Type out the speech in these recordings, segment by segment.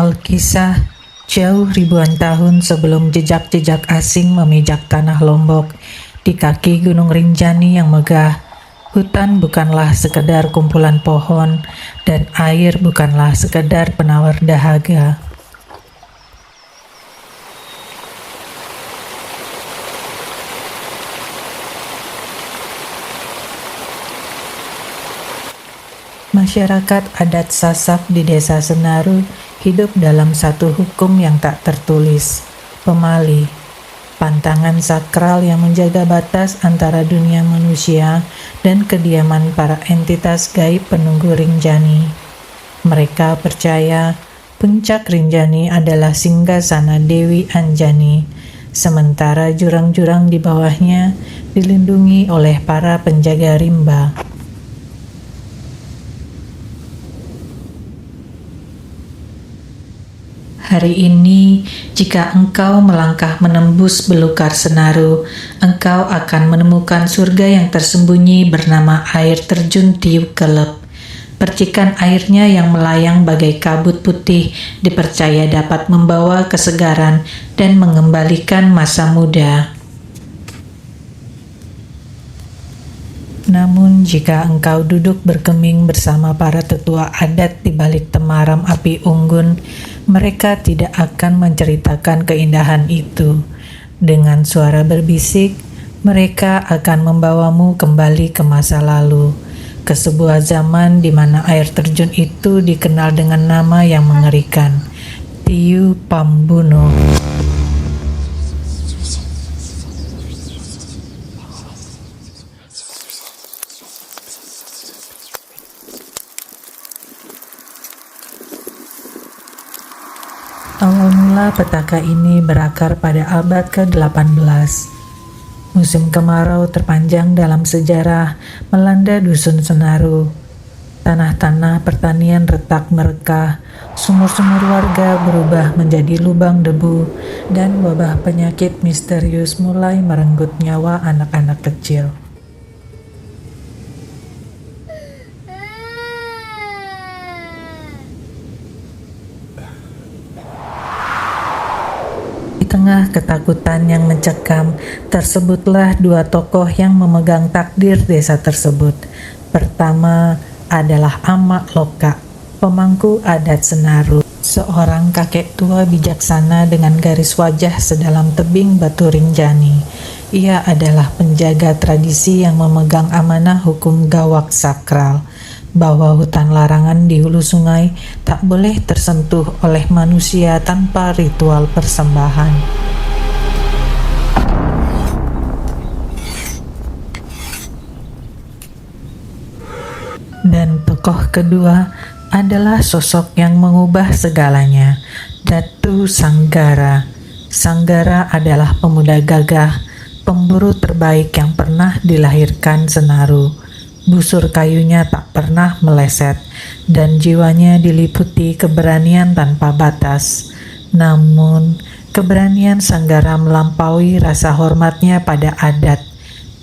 Awal kisah, jauh ribuan tahun sebelum jejak-jejak asing memijak tanah Lombok, di kaki Gunung Rinjani yang megah, hutan bukanlah sekedar kumpulan pohon, dan air bukanlah sekedar penawar dahaga. Masyarakat adat Sasak di Desa Senaru hidup dalam satu hukum yang tak tertulis, pemali, pantangan sakral yang menjaga batas antara dunia manusia dan kediaman para entitas gaib penunggu Rinjani. Mereka percaya puncak Rinjani adalah singgasana Dewi Anjani, sementara jurang-jurang di bawahnya dilindungi oleh para penjaga rimba. Hari ini, jika engkau melangkah menembus belukar Senaru, engkau akan menemukan surga yang tersembunyi bernama air terjun Tiuk Kelep. Percikan airnya yang melayang bagai kabut putih dipercaya dapat membawa kesegaran dan mengembalikan masa muda. Namun jika engkau duduk berkeming bersama para tetua adat di balik temaram api unggun, mereka tidak akan menceritakan keindahan itu. Dengan suara berbisik, mereka akan membawamu kembali ke masa lalu, ke sebuah zaman di mana air terjun itu dikenal dengan nama yang mengerikan, Tiu Pambunuh. Awal mula petaka ini berakar pada abad ke-18. Musim kemarau terpanjang dalam sejarah melanda dusun Senaru. Tanah-tanah pertanian retak merekah, sumur-sumur warga berubah menjadi lubang debu, dan wabah penyakit misterius mulai merenggut nyawa anak-anak kecil. Di tengah ketakutan yang mencekam, tersebutlah dua tokoh yang memegang takdir desa tersebut. Pertama adalah Amak Loka, pemangku adat Senaru, seorang kakek tua bijaksana dengan garis wajah sedalam tebing batu Rinjani. Ia adalah penjaga tradisi yang memegang amanah hukum gawak sakral, bahwa hutan larangan di hulu sungai tak boleh tersentuh oleh manusia tanpa ritual persembahan. Dan tokoh kedua adalah sosok yang mengubah segalanya, Datu Sanggara. Sanggara adalah pemuda gagah, pemburu terbaik yang pernah dilahirkan Senaru. Busur kayunya tak pernah meleset, dan jiwanya diliputi keberanian tanpa batas. Namun, keberanian Sanggara melampaui rasa hormatnya pada adat.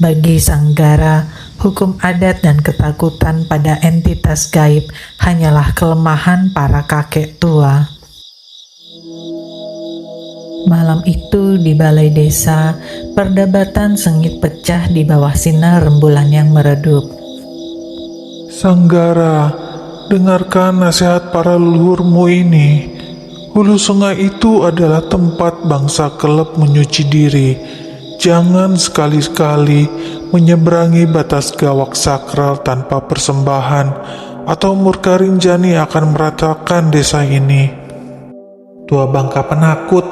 Bagi Sanggara, hukum adat dan ketakutan pada entitas gaib hanyalah kelemahan para kakek tua. Malam itu di balai desa, perdebatan sengit pecah di bawah sinar rembulan yang meredup. Sanggara, dengarkan nasihat para leluhurmu ini. Hulu sungai itu adalah tempat bangsa Kelep menyuci diri. Jangan sekali-kali menyeberangi batas gawak sakral tanpa persembahan, atau murka Rinjani akan meratakan desa ini. Tua bangka penakut,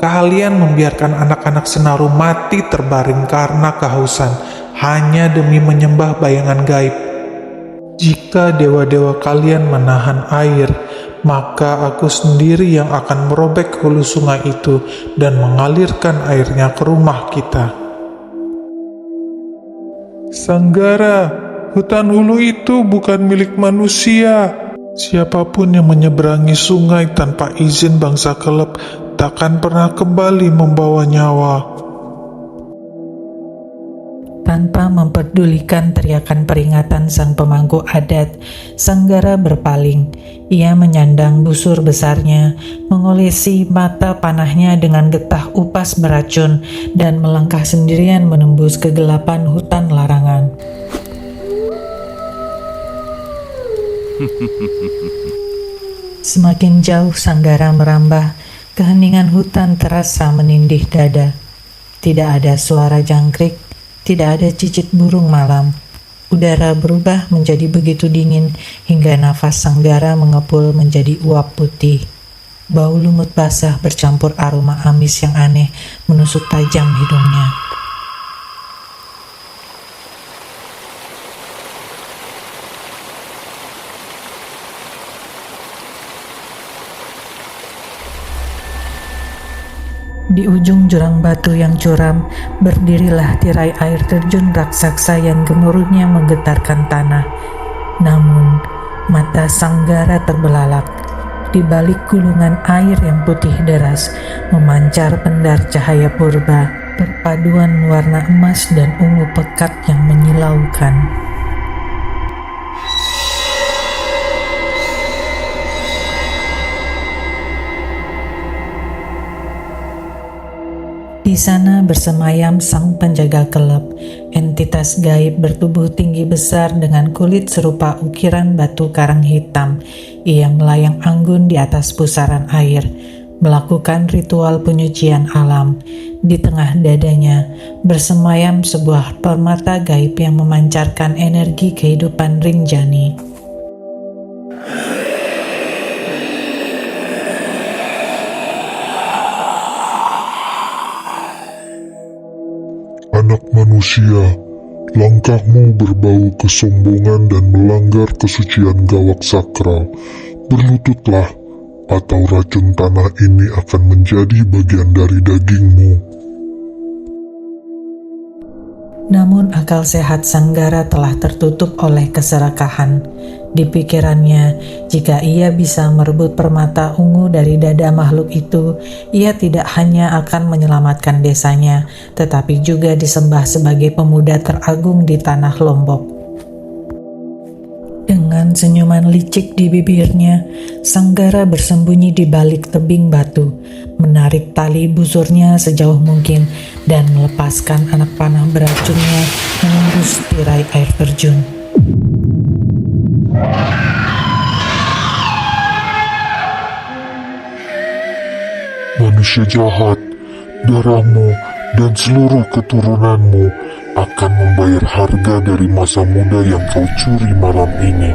kalian membiarkan anak-anak Senaru mati terbaring karena kehausan hanya demi menyembah bayangan gaib. Jika dewa-dewa kalian menahan air, maka aku sendiri yang akan merobek hulu sungai itu dan mengalirkan airnya ke rumah kita. Sanggara, hutan hulu itu bukan milik manusia. Siapapun yang menyeberangi sungai tanpa izin bangsa Kelep takkan pernah kembali membawa nyawa. Tanpa memperdulikan teriakan peringatan sang pemangku adat, Sanggara berpaling. Ia menyandang busur besarnya, mengolesi mata panahnya dengan getah upas beracun, dan melangkah sendirian menembus kegelapan hutan larangan. Semakin jauh Sanggara merambah, keheningan hutan terasa menindih dada. Tidak ada suara jangkrik, tidak ada cicit burung malam. Udara berubah menjadi begitu dingin hingga nafas Sanggara mengepul menjadi uap putih. Bau lumut basah bercampur aroma amis yang aneh menusuk tajam hidungnya. Di ujung jurang batu yang curam, berdirilah tirai air terjun raksasa yang gemuruhnya menggetarkan tanah. Namun, mata Sanggara terbelalak. Di balik gulungan air yang putih deras, memancar pendar cahaya purba, perpaduan warna emas dan ungu pekat yang menyilaukan. Di sana bersemayam sang penjaga kelab, entitas gaib bertubuh tinggi besar dengan kulit serupa ukiran batu karang hitam. Ia melayang anggun di atas pusaran air, melakukan ritual penyucian alam. Di tengah dadanya bersemayam sebuah permata gaib yang memancarkan energi kehidupan Rinjani. Anak manusia, langkahmu berbau kesombongan dan melanggar kesucian gawak sakral. Berlututlah, atau racun tanah ini akan menjadi bagian dari dagingmu. Namun akal sehat Sanggara telah tertutup oleh keserakahan. Di pikirannya, jika ia bisa merebut permata ungu dari dada makhluk itu, ia tidak hanya akan menyelamatkan desanya, tetapi juga disembah sebagai pemuda teragung di tanah Lombok. Dengan senyuman licik di bibirnya, Sanggara bersembunyi di balik tebing batu, menarik tali busurnya sejauh mungkin, dan melepaskan anak panah beracunnya menembus tirai air terjun. Manusia jahat, darahmu dan seluruh keturunanmu akan membayar harga dari masa muda yang kau curi malam ini.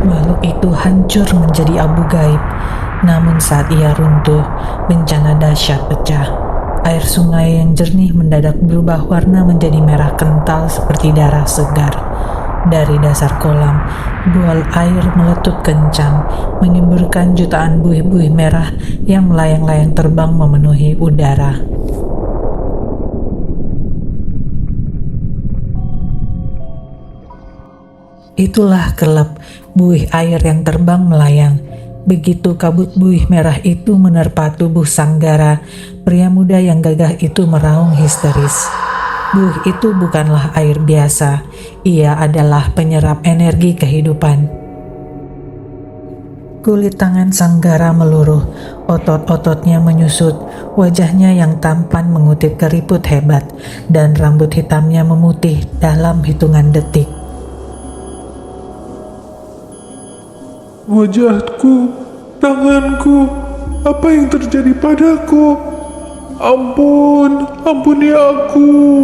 Makhluk itu hancur menjadi abu gaib. Namun saat ia runtuh, bencana dahsyat pecah. Air sungai yang jernih mendadak berubah warna menjadi merah kental seperti darah segar. Dari dasar kolam, gual air meletup kencang, menyemburkan jutaan buih-buih merah yang melayang-layang terbang memenuhi udara. Itulah kelab, buih air yang terbang melayang. Begitu kabut buih merah itu menerpa tubuh Sanggara, pria muda yang gagah itu meraung histeris. Buih itu bukanlah air biasa, ia adalah penyerap energi kehidupan. Kulit tangan Sanggara meluruh, otot-ototnya menyusut, wajahnya yang tampan mengutip keriput hebat, dan rambut hitamnya memutih dalam hitungan detik. Wajahku, tanganku, apa yang terjadi padaku? Ampuni aku.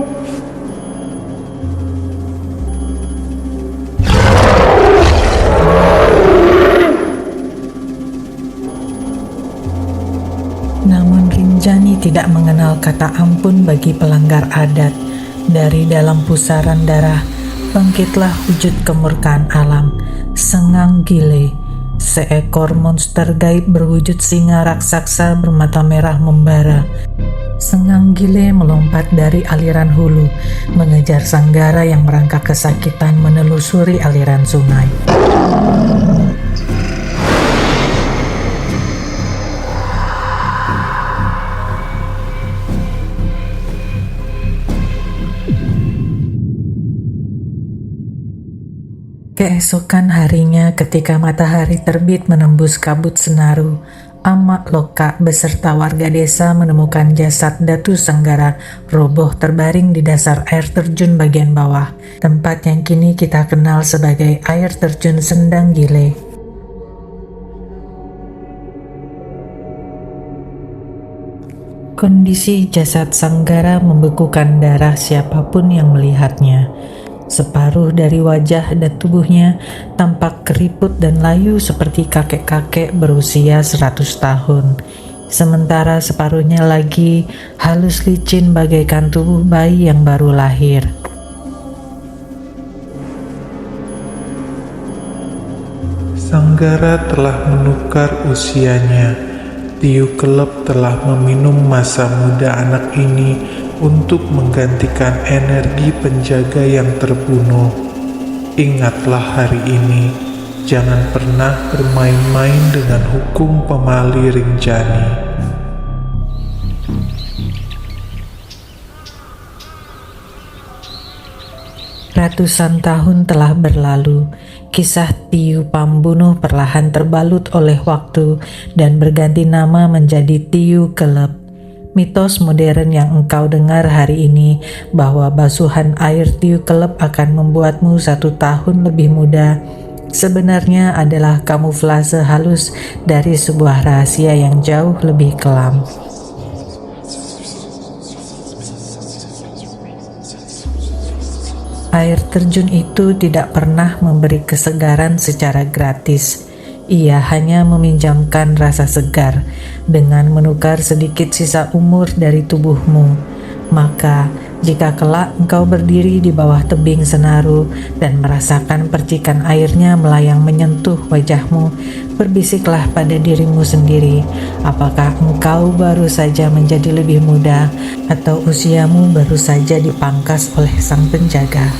Namun Rinjani tidak mengenal kata ampun bagi pelanggar adat. Dari dalam pusaran darah, bangkitlah wujud kemurkaan alam, Sengang Gile. Seekor monster gaib berwujud singa raksasa bermata merah membara. Sengang Gile melompat dari aliran hulu, mengejar Sanggara yang merangkak kesakitan menelusuri aliran sungai. Keesokan harinya ketika matahari terbit menembus kabut Senaru, Amak Loka beserta warga desa menemukan jasad Datu Sanggara roboh terbaring di dasar air terjun bagian bawah, tempat yang kini kita kenal sebagai air terjun Sendang Gile. Kondisi jasad Sanggara membekukan darah siapapun yang melihatnya. Separuh dari wajah dan tubuhnya tampak keriput dan layu seperti kakek-kakek berusia 100 tahun. Sementara separuhnya lagi halus licin bagaikan tubuh bayi yang baru lahir. Sanggara telah menukar usianya. Tiu Kelep telah meminum masa muda anak ini untuk menggantikan energi penjaga yang terbunuh. Ingatlah hari ini, jangan pernah bermain-main dengan hukum pemali Rinjani. Ratusan tahun telah berlalu, kisah Tiu Pambunuh perlahan terbalut oleh waktu dan berganti nama menjadi Tiu Kelep. Mitos modern yang engkau dengar hari ini bahwa basuhan air Tiu Kelep akan membuatmu 1 tahun lebih muda sebenarnya adalah kamuflase halus dari sebuah rahasia yang jauh lebih kelam. Air terjun itu tidak pernah memberi kesegaran secara gratis. Ia hanya meminjamkan rasa segar dengan menukar sedikit sisa umur dari tubuhmu. Maka, jika kelak engkau berdiri di bawah tebing Senaru dan merasakan percikan airnya melayang menyentuh wajahmu, berbisiklah pada dirimu sendiri, apakah engkau baru saja menjadi lebih muda atau usiamu baru saja dipangkas oleh sang penjaga.